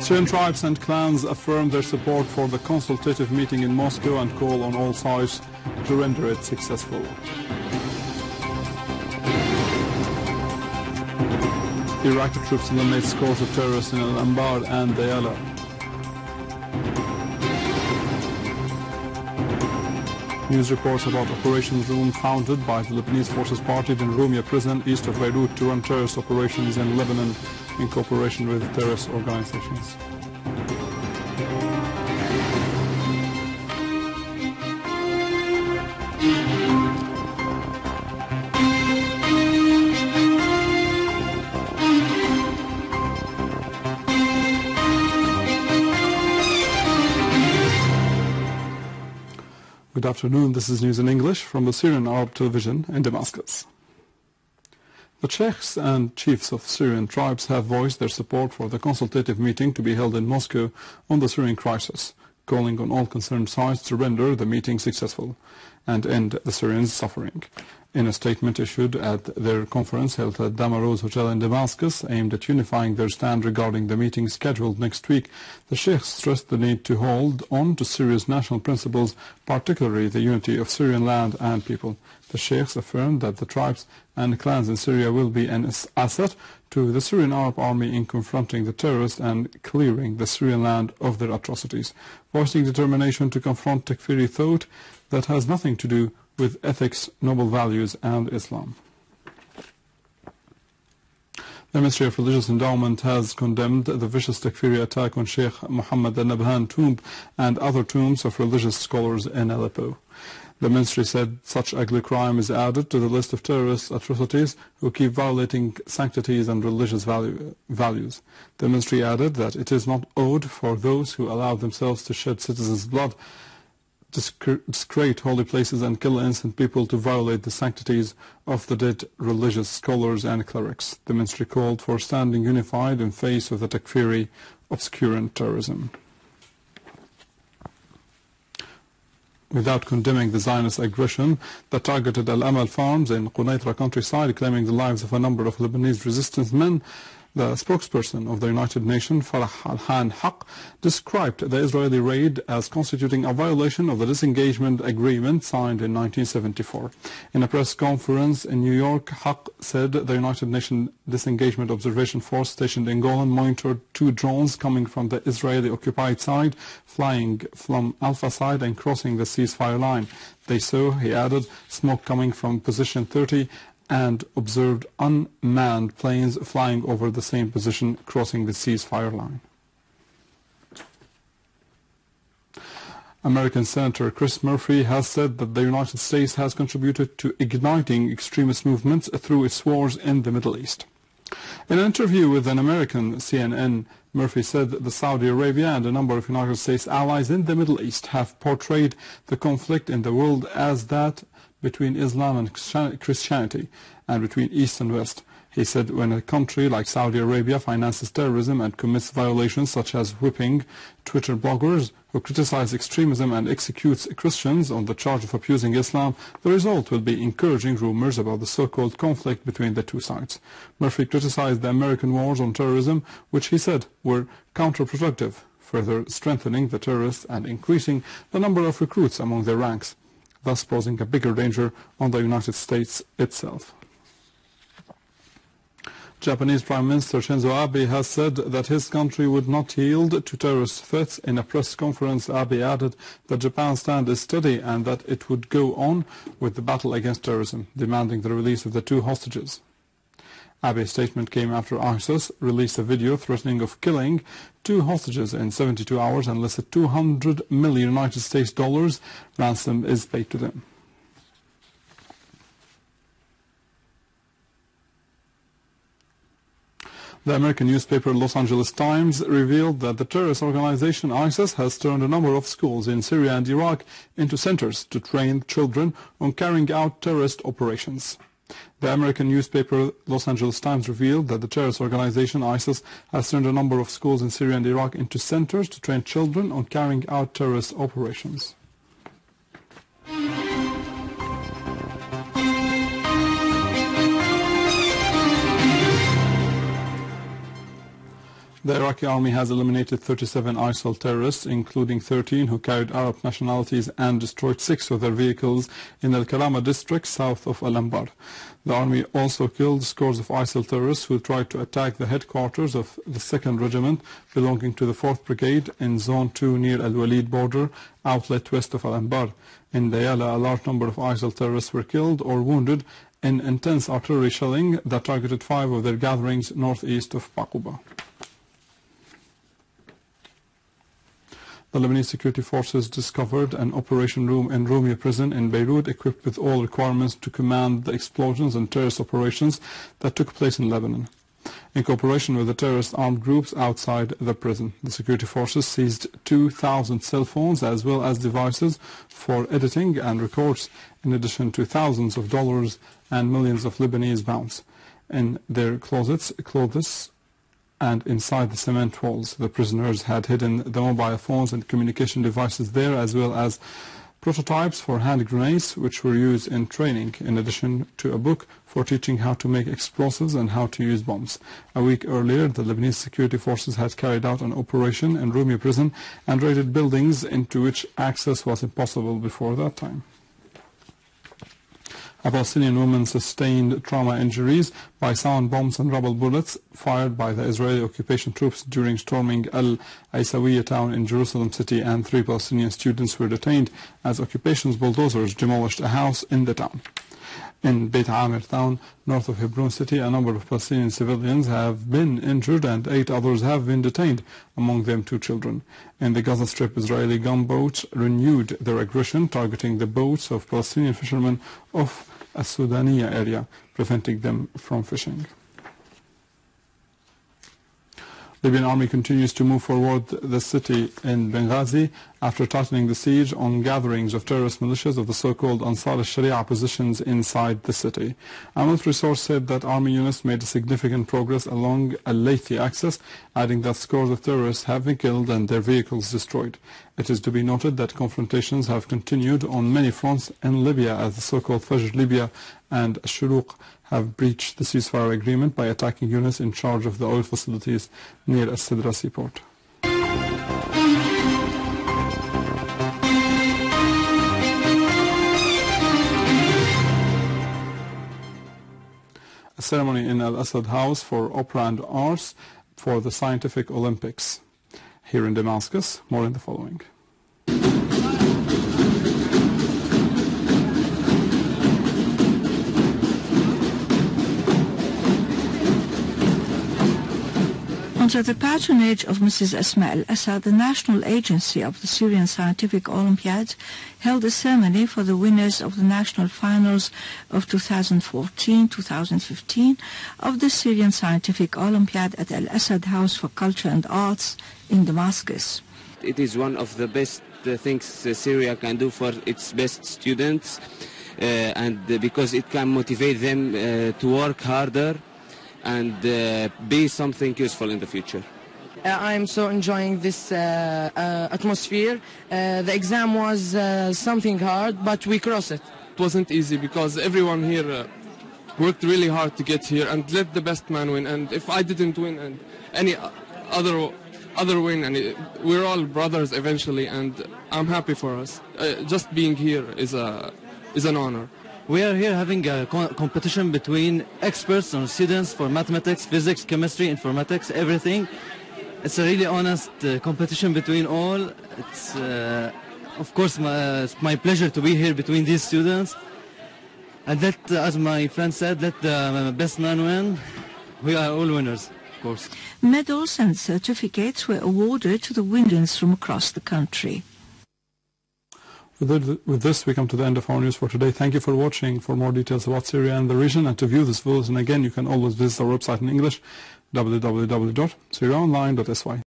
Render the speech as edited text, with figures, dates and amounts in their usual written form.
Syrian tribes and clans affirm their support for the consultative meeting in Moscow and call on all sides to render it successful. Iraqi troops eliminate scores of terrorists in al-Amal and Diala. News reports about Operation Room founded by the Lebanese Forces Party in Roumeyeh prison east of Beirut to run terrorist operations in Lebanon in cooperation with terrorist organizations. Good afternoon, this is news in English from the Syrian Arab television in Damascus. The sheikhs and chiefs of Syrian tribes have voiced their support for the consultative meeting to be held in Moscow on the Syrian crisis, calling on all concerned sides to render the meeting successful and end the Syrians' suffering. In a statement issued at their conference held at Damarose Hotel in Damascus, aimed at unifying their stand regarding the meeting scheduled next week, the sheikhs stressed the need to hold on to Syria's national principles, particularly the unity of Syrian land and people. The sheikhs affirmed that the tribes and clans in Syria will be an asset to the Syrian Arab army in confronting the terrorists and clearing the Syrian land of their atrocities, voicing determination to confront takfiri thought that has nothing to do with ethics, noble values, and Islam. The Ministry of Religious Endowment has condemned the vicious takfiri attack on Sheikh Mohammad Nabhan tomb and other tombs of religious scholars in Aleppo. The ministry said such ugly crime is added to the list of terrorist atrocities who keep violating sanctities and religious values. The ministry added that it is not owed for those who allow themselves to shed citizens' blood, desecrate holy places and kill innocent people to violate the sanctities of the dead religious scholars and clerics. The ministry called for standing unified in face of the takfiri obscurant terrorism. Without condemning the Zionist aggression that targeted al-Amal farms in Quneitra countryside, claiming the lives of a number of Lebanese resistance men, the spokesperson of the United Nations, Farah al-Haq, described the Israeli raid as constituting a violation of the disengagement agreement signed in 1974. In a press conference in New York, Haq said the United Nations Disengagement Observation Force stationed in Golan monitored 2 drones coming from the Israeli-occupied side, flying from Alpha side and crossing the ceasefire line. They saw, he added, smoke coming from position 30 and observed unmanned planes flying over the same position, crossing the ceasefire line. American Senator Cris Murphy has said that the United States has contributed to igniting extremist movements through its wars in the Middle East. In an interview with an American CNN, Murphy said that Saudi Arabia and a number of United States allies in the Middle East have portrayed the conflict in the world as that between Islam and Christianity and between East and West. He said when a country like Saudi Arabia finances terrorism and commits violations such as whipping Twitter bloggers who criticize extremism and executes Christians on the charge of abusing Islam, the result will be encouraging rumors about the so-called conflict between the two sides. Murphy criticized the American wars on terrorism, which he said were counterproductive, further strengthening the terrorists and increasing the number of recruits among their ranks, thus posing a bigger danger on the United States itself. Japanese Prime Minister Shinzo Abe has said that his country would not yield to terrorist threats. In a press conference, Abe added that Japan's stand is steady and that it would go on with the battle against terrorism, demanding the release of the 2 hostages. Abe's statement came after ISIS released a video threatening of killing 2 hostages in 72 hours unless a $200 million United States dollars ransom is paid to them. The American newspaper Los Angeles Times revealed that the terrorist organization ISIS has turned a number of schools in Syria and Iraq into centers to train children on carrying out terrorist operations. The American newspaper Los Angeles Times revealed that the terrorist organization ISIS has turned a number of schools in Syria and Iraq into centers to train children on carrying out terrorist operations. The Iraqi army has eliminated 37 ISIL terrorists, including 13 who carried Arab nationalities, and destroyed 6 of their vehicles in Al-Karama district south of Al-Anbar. The army also killed scores of ISIL terrorists who tried to attack the headquarters of the 2nd Regiment belonging to the 4th Brigade in Zone 2 near Al-Walid border outlet west of Al-Anbar. In Diala, a large number of ISIL terrorists were killed or wounded in intense artillery shelling that targeted 5 of their gatherings northeast of Baquba. The Lebanese security forces discovered an operation room in Roumeyeh prison in Beirut equipped with all requirements to command the explosions and terrorist operations that took place in Lebanon. In cooperation with the terrorist armed groups outside the prison, the security forces seized 2,000 cell phones as well as devices for editing and records, in addition to thousands of dollars and millions of Lebanese pounds. In their closets, clothes, and inside the cement walls, the prisoners had hidden the mobile phones and communication devices there, as well as prototypes for hand grenades which were used in training, in addition to a book for teaching how to make explosives and how to use bombs. A week earlier, the Lebanese security forces had carried out an operation in Roumeyeh prison and raided buildings into which access was impossible before that time. A Palestinian woman sustained trauma injuries by sound bombs and rubber bullets fired by the Israeli occupation troops during storming al-Aisawiyah town in Jerusalem city, and 3 Palestinian students were detained as occupation's bulldozers demolished a house in the town. In Beit Amir town, north of Hebron city, a number of Palestinian civilians have been injured and 8 others have been detained, among them 2 children. In the Gaza Strip, Israeli gunboats renewed their aggression, targeting the boats of Palestinian fishermen of a Sudaniya area, preventing them from fishing. Libyan army continues to move forward the city in Benghazi after tightening the siege on gatherings of terrorist militias of the so-called Ansar al-Sharia positions inside the city. A military source said that army units made significant progress along al-Laythi axis, adding that scores of terrorists have been killed and their vehicles destroyed. It is to be noted that confrontations have continued on many fronts in Libya, as the so-called Fajr Libya and Shuruq have breached the ceasefire agreement by attacking units in charge of the oil facilities near As-Sidra seaport. A ceremony in al-Assad House for Opera and Arts for the Scientific Olympics. Here in Damascus, more in the following. Under the patronage of Mrs. Asma al-Assad, the national agency of the Syrian Scientific Olympiad held a ceremony for the winners of the national finals of 2014-2015 of the Syrian Scientific Olympiad at al-Assad House for Culture and Arts in Damascus. It is one of the best things Syria can do for its best students, and because it can motivate them to work harder and be something useful in the future. I'm so enjoying this atmosphere. The exam was something hard, but we crossed it. It wasn't easy because everyone here worked really hard to get here and let the best man win. And if I didn't win and any other win, and we're all brothers eventually, and I'm happy for us. Just being here is an honor. We are here having a competition between experts and students for mathematics, physics, chemistry, informatics, everything. It's a really honest competition between all. It's, of course, it's my pleasure to be here between these students. And let, as my friend said, let the best man win. We are all winners, of course. Medals and certificates were awarded to the winners from across the country. With this, we come to the end of our news for today. Thank you for watching. For more details about Syria and the region, and to view this bulletin again, you can always visit our website in English, www.syriaonline.sy.